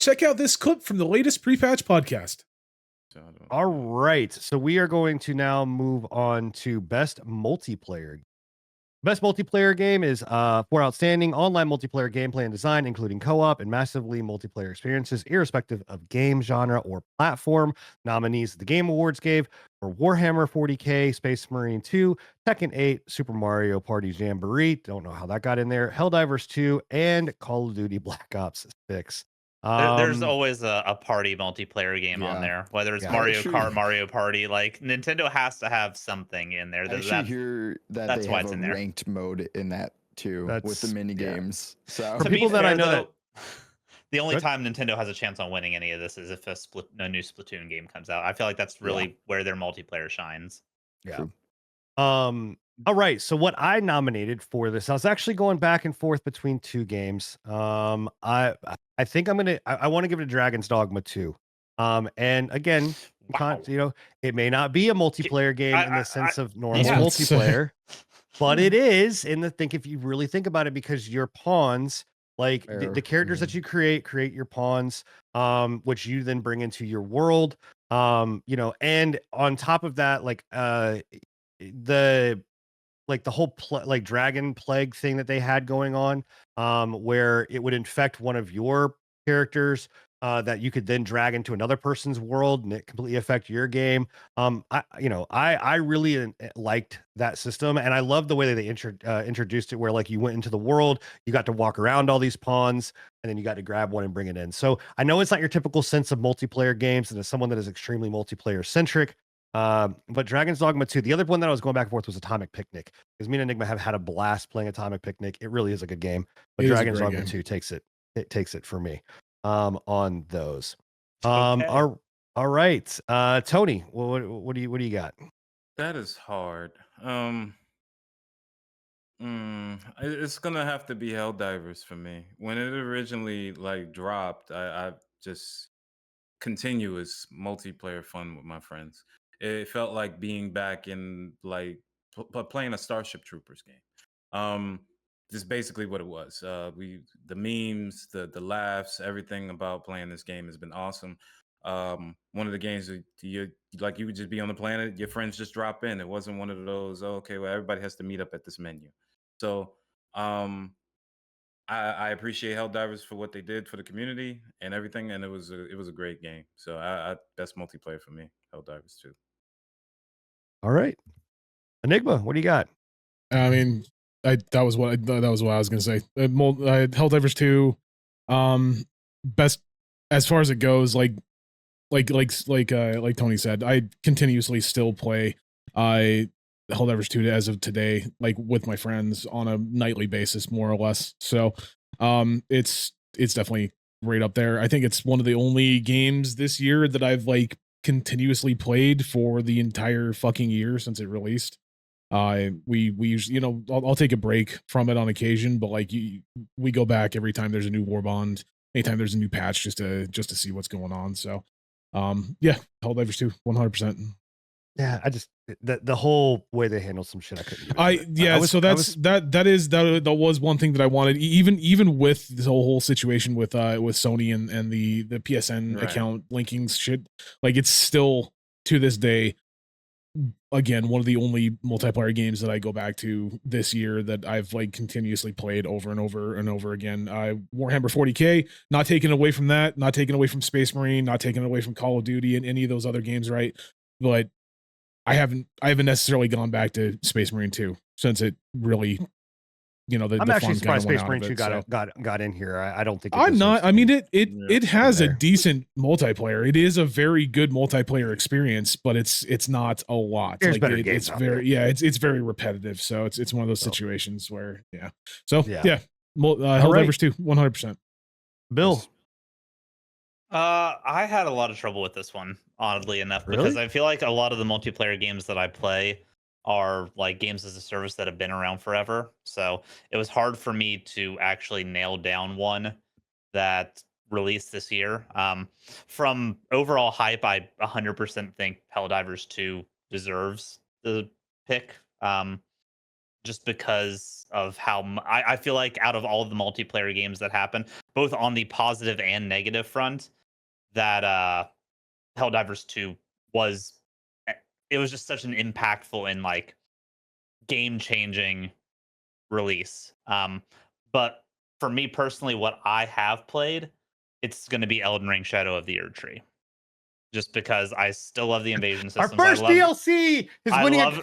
Check out this clip from the latest pre-patch podcast. All right, so we are going to now move on to best multiplayer. Best multiplayer game is for outstanding online multiplayer gameplay and design, including co-op and massively multiplayer experiences, irrespective of game genre or platform. Nominees the Game Awards gave for Warhammer 40K, Space Marine 2, Tekken 8, Super Mario Party Jamboree. Don't know how that got in there. Helldivers 2, and Call of Duty Black Ops 6. There's always a party multiplayer game on there, whether it's Mario Kart, Mario Party. Like Nintendo has to have something in there. I actually hear that that's they why have it's a in there. ranked mode in that too, with the mini games. So for people that I know that the only time Nintendo has a chance on winning any of this is if a new Splatoon game comes out. I feel like that's really where their multiplayer shines. Yeah. All right. So what I nominated for this, I was actually going back and forth between two games. I think I want to give it to Dragon's Dogma 2. And again, it may not be a multiplayer game in the sense of normal multiplayer, but it is if you really think about it, because your pawns, like the characters that you create your pawns, which you then bring into your world. And on top of that, the whole dragon plague thing that they had going on, where it would infect one of your characters, that you could then drag into another person's world and it completely affect your game. I really liked that system, and I love the way that they introduced it, where like you went into the world, you got to walk around all these pawns, and then you got to grab one and bring it in. So I know it's not your typical sense of multiplayer games, and as someone that is extremely multiplayer centric, but Dragon's Dogma 2, the other one that I was going back and forth was Atomic Picnic, because me and Enigma have had a blast playing Atomic Picnic. It really is a good game, but Dragon's Dogma 2 takes it for me on those. All right, Tony, what do you got? That is hard. It's gonna have to be Helldivers for me. When it originally dropped, I just continuous multiplayer fun with my friends. It felt like being back in playing a Starship Troopers game. Just basically what it was. The memes, the laughs, everything about playing this game has been awesome. One of the games that you would just be on the planet, your friends just drop in. It wasn't one of those, okay, well, everybody has to meet up at this menu. So I appreciate Helldivers for what they did for the community and everything, and it was a great game. So that's multiplayer for me, Helldivers 2. All right, Enigma, what do you got? I mean, that was what I was gonna say. Helldivers 2, best as far as it goes. Like Tony said, I continuously still play Helldivers 2 as of today, like with my friends on a nightly basis, more or less. So it's definitely right up there. I think it's one of the only games this year that I've continuously played for the entire fucking year since it released. We usually, I'll take a break from it on occasion, but we go back every time there's a new war bond, anytime there's a new patch, just to see what's going on. So Helldivers 2, 100%. Yeah, I just the whole way they handle some shit, I couldn't. So that was one thing that I wanted, even with this whole situation with Sony and the PSN account linking shit. It's still to this day, again, one of the only multiplayer games that I go back to this year that I've continuously played over and over and over again. Warhammer 40K, not taken away from that, not taken away from Space Marine, not taken away from Call of Duty and any of those other games, right? But I haven't necessarily gone back to Space Marine 2 since it really, I'm actually surprised Space Marine 2 got in here. I don't think I'm not. I mean, it has a decent multiplayer. It is a very good multiplayer experience, but it's not a lot. There's better games it's very it's very repetitive. So it's one of those situations where Helldivers 2, 100%. Bill. I had a lot of trouble with this one, oddly enough, because I feel like a lot of the multiplayer games that I play are games as a service that have been around forever. So it was hard for me to actually nail down one that released this year. From overall hype, I 100% think Helldivers 2 deserves the pick. just because of how I feel like out of all of the multiplayer games that happen, both on the positive and negative front, that Helldivers 2 was it was just such an impactful and like game changing release. But for me personally, what I have played, it's going to be Elden Ring Shadow of the Erd Tree. Just because I still love the invasion systems. Our first DLC is winning.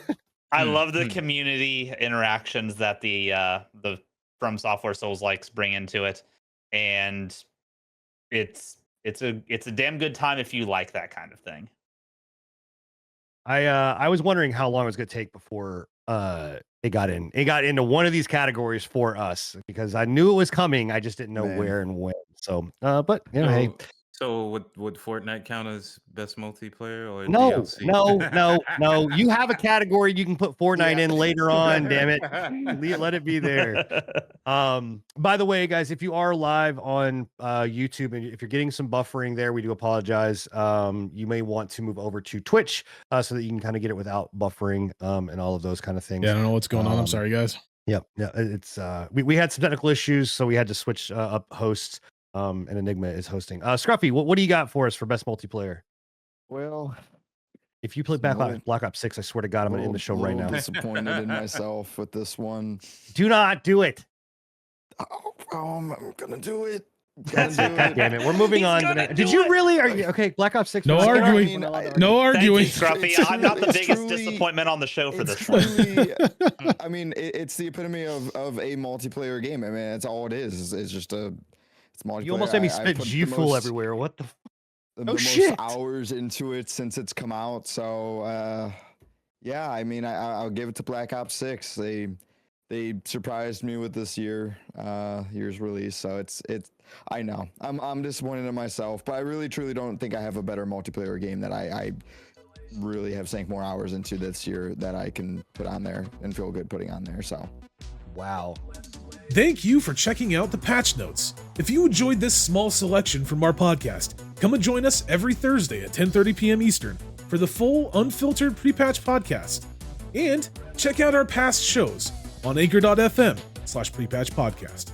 I love the community interactions that the From Software Souls likes bring into it, and it's a damn good time if you like that kind of thing. I was wondering how long it was going to take before it got into one of these categories for us, because I knew it was coming. I just didn't know where and when. So, but you know, hey. So would Fortnite count as best multiplayer or no, DLC? no. You have a category you can put Fortnite in later on. Damn it, let it be there. By the way, guys, if you are live on YouTube and if you're getting some buffering there, we do apologize. You may want to move over to Twitch so that you can kind of get it without buffering and all of those kind of things. Yeah, I don't know what's going on. I'm sorry, guys. Yep. Yeah, it's we had some technical issues, so we had to switch up hosts. And Enigma is hosting. Scruffy, what do you got for us for best multiplayer? Well, if you play Black Ops 6, I swear to God, I'm going to end the show right now. Disappointed in myself with this one. Do not do it. I'm gonna do it. That's it. God damn it. We're moving on. Did you really? Are you okay? Black Ops 6. No arguing. No arguing. Thank you, Scruffy. I'm not the biggest disappointment on the show for this one. I mean, it's the epitome of a multiplayer game. I mean, that's all it is. It's just a. It's multiplayer. You almost made me spit G-Fuel everywhere. What the? The most hours into it since it's come out. So yeah, I mean, I'll give it to Black Ops 6. They surprised me with this year's release. So it's I know I'm disappointed in myself, but I really truly don't think I have a better multiplayer game that I really have sank more hours into this year that I can put on there and feel good putting on there. So wow. Thank you for checking out the Patch Notes. If you enjoyed this small selection from our podcast, come and join us every Thursday at 10:30 p.m. Eastern for the full, unfiltered pre-patch podcast. And check out our past shows on anchor.fm/prepatch podcast.